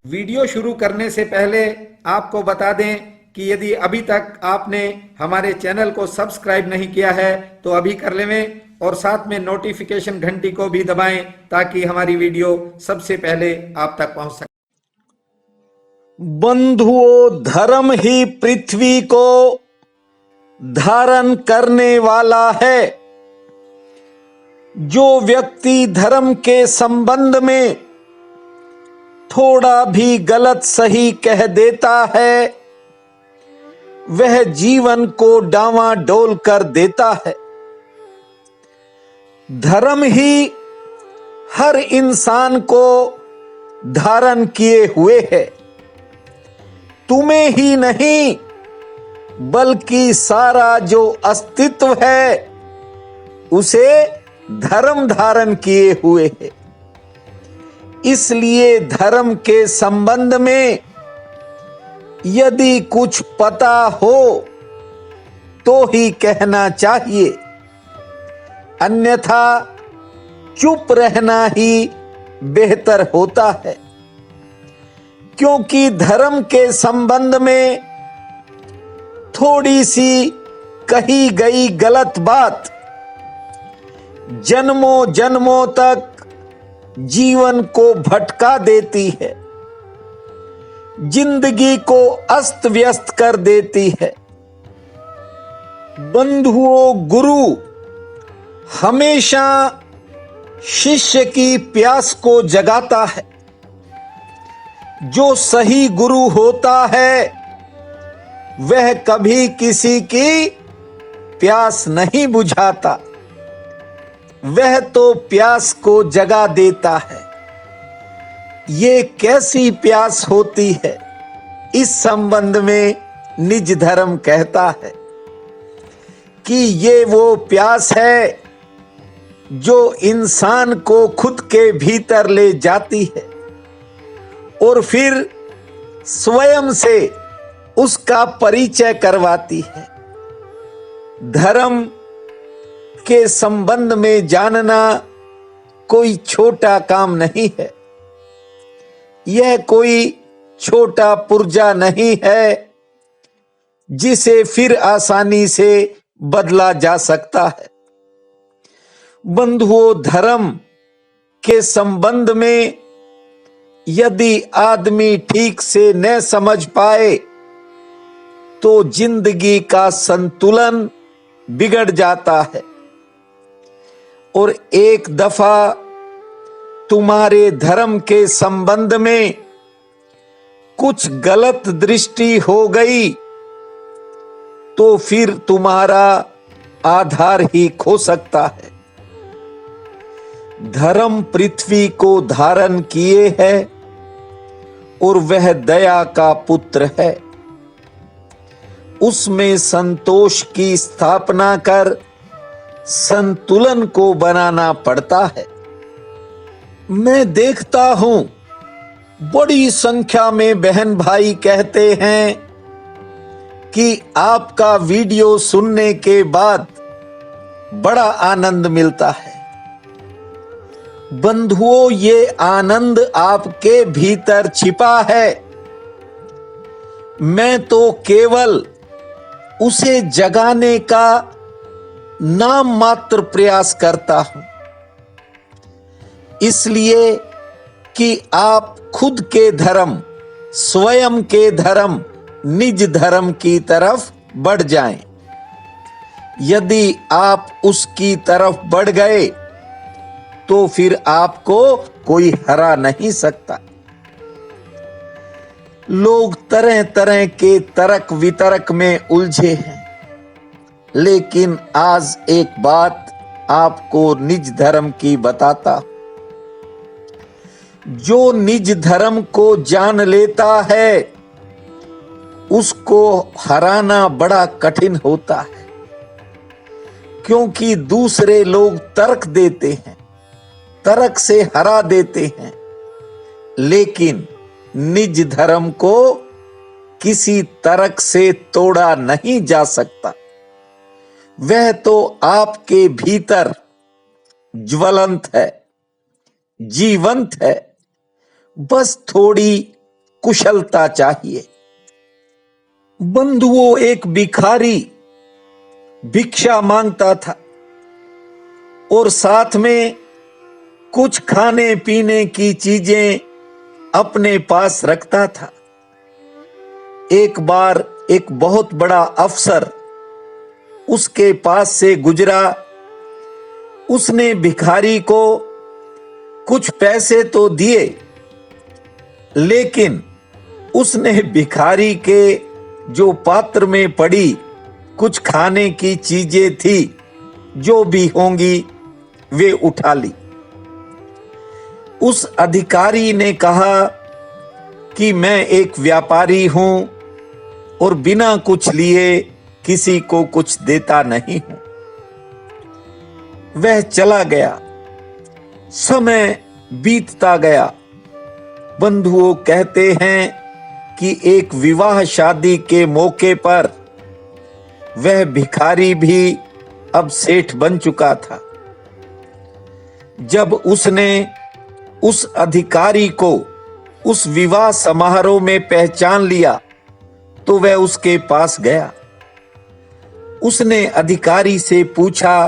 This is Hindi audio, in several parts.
वीडियो शुरू करने से पहले आपको बता दें कि यदि अभी तक आपने हमारे चैनल को सब्सक्राइब नहीं किया है तो अभी कर लें और साथ में नोटिफिकेशन घंटी को भी दबाएं ताकि हमारी वीडियो सबसे पहले आप तक पहुंच सके। बंधुओं, धर्म ही पृथ्वी को धारण करने वाला है। जो व्यक्ति धर्म के संबंध में थोड़ा भी गलत सही कह देता है वह जीवन को डांवाडोल कर देता है। धर्म ही हर इंसान को धारण किए हुए है। तुम्हें ही नहीं बल्कि सारा जो अस्तित्व है उसे धर्म धारण किए हुए है। इसलिए धर्म के संबंध में यदि कुछ पता हो तो ही कहना चाहिए, अन्यथा चुप रहना ही बेहतर होता है। क्योंकि धर्म के संबंध में थोड़ी सी कही गई गलत बात जन्मों जन्मों तक जीवन को भटका देती है, जिंदगी को अस्त व्यस्त कर देती है। बंधुओं, गुरु हमेशा शिष्य की प्यास को जगाता है। जो सही गुरु होता है वह कभी किसी की प्यास नहीं बुझाता, वह तो प्यास को जगा देता है। ये कैसी प्यास होती है, इस संबंध में निज धर्म कहता है कि ये वो प्यास है जो इंसान को खुद के भीतर ले जाती है और फिर स्वयं से उसका परिचय करवाती है। धर्म के संबंध में जानना कोई छोटा काम नहीं है। यह कोई छोटा पुर्जा नहीं है जिसे फिर आसानी से बदला जा सकता है। बंधुओं, धर्म के संबंध में यदि आदमी ठीक से न समझ पाए तो जिंदगी का संतुलन बिगड़ जाता है और एक दफा तुम्हारे धर्म के संबंध में कुछ गलत दृष्टि हो गई तो फिर तुम्हारा आधार ही खो सकता है। धर्म पृथ्वी को धारण किए है और वह दया का पुत्र है। उसमें संतोष की स्थापना कर संतुलन को बनाना पड़ता है। मैं देखता हूं बड़ी संख्या में बहन भाई कहते हैं कि आपका वीडियो सुनने के बाद बड़ा आनंद मिलता है। बंधुओं, ये आनंद आपके भीतर छिपा है। मैं तो केवल उसे जगाने का नाम मात्र प्रयास करता हूं, इसलिए कि आप खुद के धर्म, स्वयं के धर्म, निज धर्म की तरफ बढ़ जाएं। यदि आप उसकी तरफ बढ़ गए तो फिर आपको कोई हरा नहीं सकता। लोग तरह तरह के तर्क वितर्क में उलझे हैं, लेकिन आज एक बात आपको निज धर्म की बताता। जो निज धर्म को जान लेता है उसको हराना बड़ा कठिन होता है, क्योंकि दूसरे लोग तर्क देते हैं, तर्क से हरा देते हैं, लेकिन निज धर्म को किसी तर्क से तोड़ा नहीं जा सकता। वह तो आपके भीतर ज्वलंत है, जीवंत है। बस थोड़ी कुशलता चाहिए। बंधुओं, एक भिखारी भिक्षा मांगता था और साथ में कुछ खाने पीने की चीजें अपने पास रखता था। एक बार एक बहुत बड़ा अफसर उसके पास से गुजरा। उसने भिखारी को कुछ पैसे तो दिए, लेकिन उसने भिखारी के जो पात्र में पड़ी कुछ खाने की चीजें थी, जो भी होंगी वे उठा ली। उस अधिकारी ने कहा कि मैं एक व्यापारी हूं और बिना कुछ लिए किसी को कुछ देता नहीं हूं। वह चला गया। समय बीतता गया। बंधुओं, कहते हैं कि एक विवाह शादी के मौके पर वह भिखारी भी अब सेठ बन चुका था। जब उसने उस अधिकारी को उस विवाह समारोह में पहचान लिया तो वह उसके पास गया। उसने अधिकारी से पूछा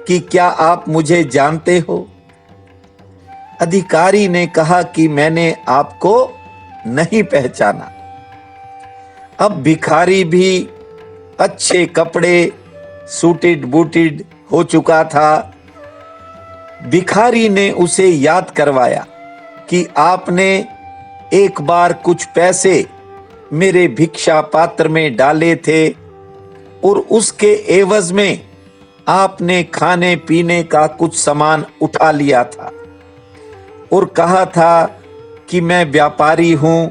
कि क्या आप मुझे जानते हो? अधिकारी ने कहा कि मैंने आपको नहीं पहचाना। अब भिखारी भी अच्छे कपड़े सूटेड बूटेड हो चुका था। भिखारी ने उसे याद करवाया कि आपने एक बार कुछ पैसे मेरे भिक्षा पात्र में डाले थे और उसके एवज में आपने खाने पीने का कुछ सामान उठा लिया था और कहा था कि मैं व्यापारी हूं,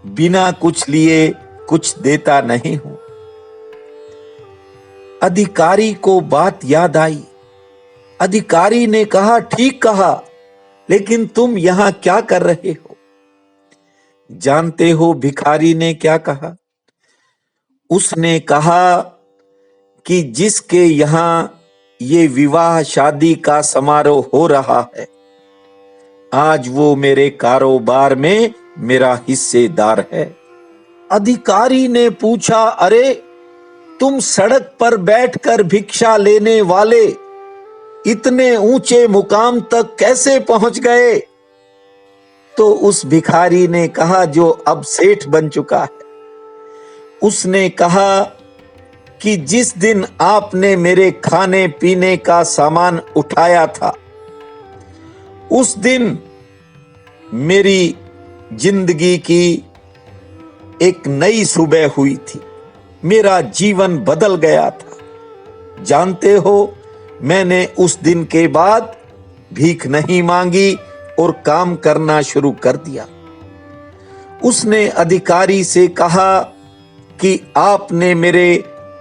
बिना कुछ लिए कुछ देता नहीं हूं। अधिकारी को बात याद आई। अधिकारी ने कहा, ठीक कहा, लेकिन तुम यहां क्या कर रहे हो? जानते हो भिखारी ने क्या कहा? उसने कहा कि जिसके यहां ये विवाह शादी का समारोह हो रहा है, आज वो मेरे कारोबार में मेरा हिस्सेदार है। अधिकारी ने पूछा, अरे तुम सड़क पर बैठकर भिक्षा लेने वाले इतने ऊंचे मुकाम तक कैसे पहुंच गए? तो उस भिखारी ने कहा, जो अब सेठ बन चुका है, उसने कहा कि जिस दिन आपने मेरे खाने पीने का सामान उठाया था, उस दिन मेरी जिंदगी की एक नई सुबह हुई थी। मेरा जीवन बदल गया था। जानते हो, मैंने उस दिन के बाद भीख नहीं मांगी और काम करना शुरू कर दिया। उसने अधिकारी से कहा कि आपने मेरे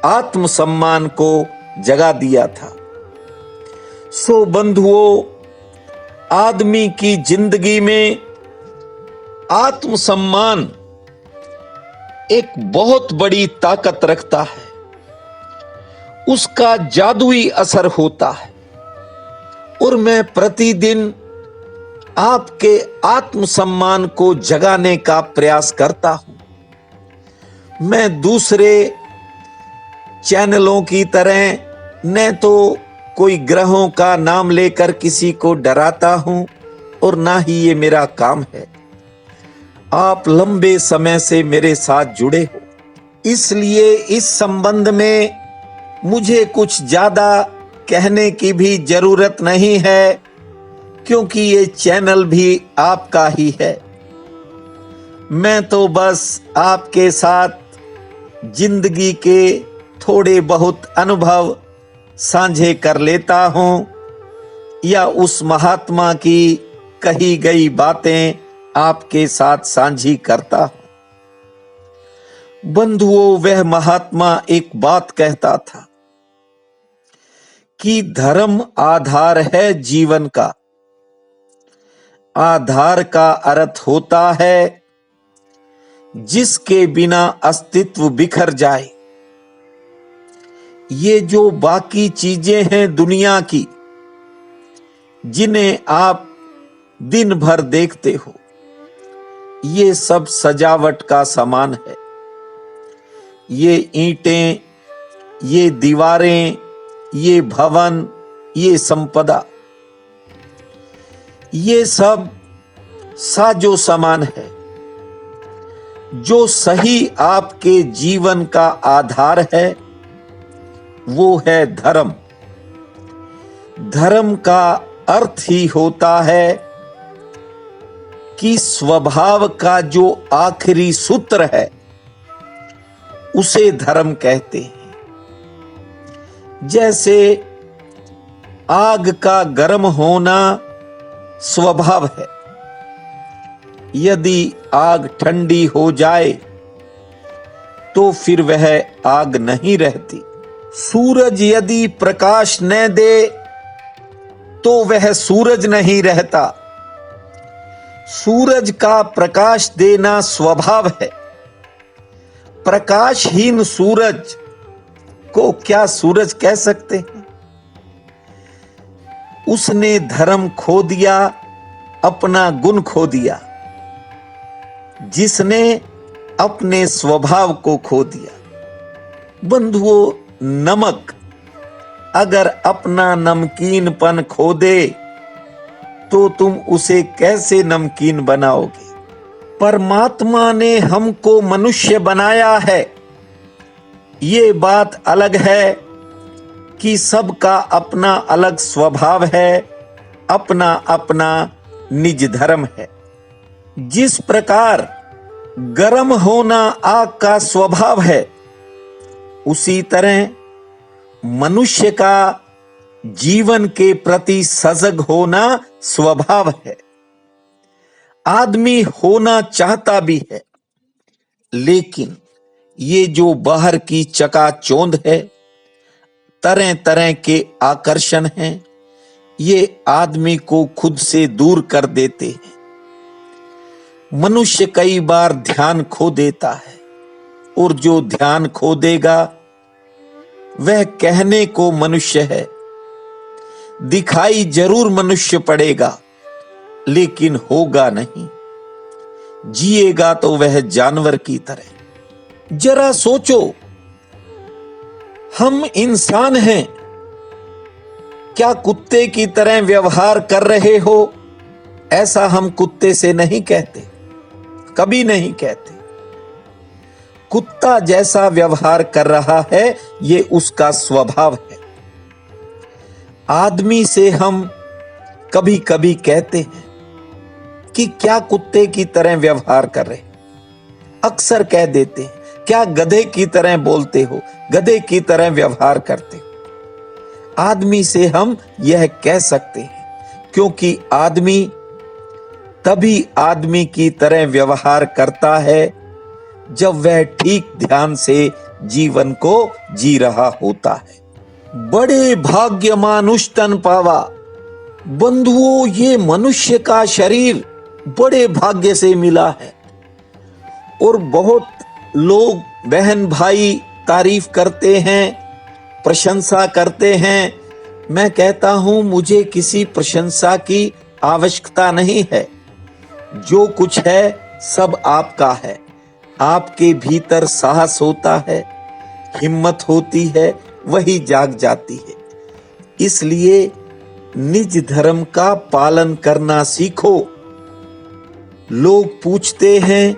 आत्मसम्मान को जगा दिया था। सो बंधुओं, आदमी की जिंदगी में आत्मसम्मान एक बहुत बड़ी ताकत रखता है। उसका जादुई असर होता है और मैं प्रतिदिन आपके आत्मसम्मान को जगाने का प्रयास करता हूं। मैं दूसरे चैनलों की तरह न तो कोई ग्रहों का नाम लेकर किसी को डराता हूं और ना ही ये मेरा काम है। आप लंबे समय से मेरे साथ जुड़े हो, इसलिए इस संबंध में मुझे कुछ ज्यादा कहने की भी जरूरत नहीं है, क्योंकि ये चैनल भी आपका ही है। मैं तो बस आपके साथ जिंदगी के थोड़े बहुत अनुभव साझे कर लेता हूं या उस महात्मा की कही गई बातें आपके साथ साझी करता हूं। बंधुओं, वह महात्मा एक बात कहता था कि धर्म आधार है जीवन का। आधार का अर्थ होता है जिसके बिना अस्तित्व बिखर जाए। ये जो बाकी चीजें हैं दुनिया की, जिन्हें आप दिन भर देखते हो, ये सब सजावट का सामान है। ये ईंटें, ये दीवारें, ये भवन, ये संपदा, ये सब साजो सामान है। जो सही आपके जीवन का आधार है वो है धर्म। धर्म का अर्थ ही होता है कि स्वभाव का जो आखिरी सूत्र है उसे धर्म कहते हैं। जैसे आग का गर्म होना स्वभाव है, यदि आग ठंडी हो जाए तो फिर वह आग नहीं रहती। सूरज यदि प्रकाश न दे तो वह सूरज नहीं रहता। सूरज का प्रकाश देना स्वभाव है। प्रकाशहीन सूरज को क्या सूरज कह सकते हैं? उसने धर्म खो दिया, अपना गुण खो दिया, जिसने अपने स्वभाव को खो दिया। बंधुओं, नमक अगर अपना नमकीनपन खो दे तो तुम उसे कैसे नमकीन बनाओगे? परमात्मा ने हमको मनुष्य बनाया है, ये बात अलग है कि सबका अपना अलग स्वभाव है, अपना अपना निज धर्म है। जिस प्रकार गर्म होना आग का स्वभाव है, उसी तरह मनुष्य का जीवन के प्रति सजग होना स्वभाव है। आदमी होना चाहता भी है, लेकिन ये जो बाहर की चकाचौंध है, तरह तरह के आकर्षण हैं, ये आदमी को खुद से दूर कर देते हैं। मनुष्य कई बार ध्यान खो देता है, और जो ध्यान खो देगा वह कहने को मनुष्य है, दिखाई जरूर मनुष्य पड़ेगा, लेकिन होगा नहीं। जिएगा तो वह जानवर की तरह। जरा सोचो, हम इंसान हैं, क्या कुत्ते की तरह व्यवहार कर रहे हो? ऐसा हम कुत्ते से नहीं कहते, कभी नहीं कहते। कुत्ता जैसा व्यवहार कर रहा है ये उसका स्वभाव है। आदमी से हम कभी कभी कहते हैं कि क्या कुत्ते की तरह व्यवहार कर रहे, अक्सर कह देते हैं क्या गधे की तरह बोलते हो, गधे की तरह व्यवहार करते हो। आदमी से हम यह कह सकते हैं क्योंकि आदमी तभी आदमी की तरह व्यवहार करता है जब वह ठीक ध्यान से जीवन को जी रहा होता है। बड़े भाग्य मानुष तन पावा। बंधुओं, ये मनुष्य का शरीर बड़े भाग्य से मिला है, और बहुत लोग बहन भाई तारीफ करते हैं, प्रशंसा करते हैं। मैं कहता हूं मुझे किसी प्रशंसा की आवश्यकता नहीं है। जो कुछ है सब आपका है। आपके भीतर साहस होता है, हिम्मत होती है, वही जाग जाती है। इसलिए निज धर्म का पालन करना सीखो। लोग पूछते हैं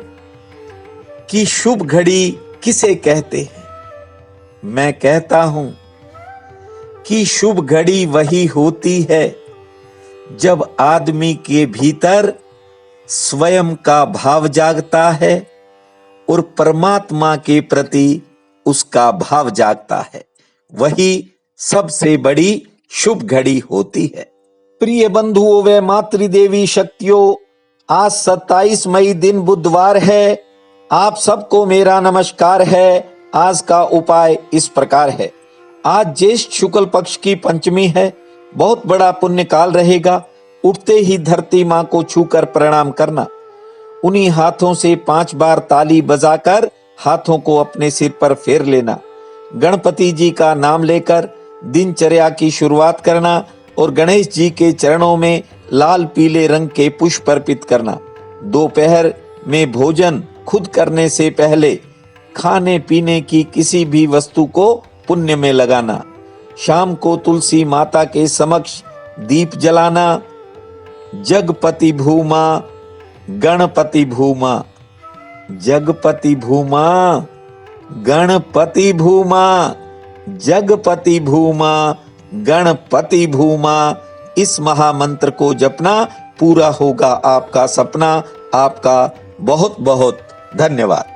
कि शुभ घड़ी किसे कहते हैं? मैं कहता हूं कि शुभ घड़ी वही होती है जब आदमी के भीतर स्वयं का भाव जागता है और परमात्मा के प्रति उसका भाव जागता है। वही सबसे बड़ी शुभ घड़ी होती है। प्रिय बंधुओं व मातृदेवी शक्तियों, आज 27 मई दिन बुधवार है। आप सबको मेरा नमस्कार है। आज का उपाय इस प्रकार है। आज ज्येष्ठ शुक्ल पक्ष की पंचमी है। बहुत बड़ा पुण्य काल रहेगा। उठते ही धरती माँ को छूकर प्रणाम करना। उन्हीं हाथों से 5 बार ताली बजाकर हाथों को अपने सिर पर फेर लेना। गणपति जी का नाम लेकर दिनचर्या की शुरुआत करना और गणेश जी के चरणों में लाल पीले रंग के पुष्प अर्पित करना। दोपहर में भोजन खुद करने से पहले खाने पीने की किसी भी वस्तु को पुण्य में लगाना, शाम को तुलसी माता के समक्ष दीप जलाना। जगपति भूमा गणपति भूमा, जगपति भूमा गणपति भूमा, जगपति भूमा गणपति भूमा। इस महामंत्र को जपना, पूरा होगा आपका सपना। आपका बहुत बहुत धन्यवाद।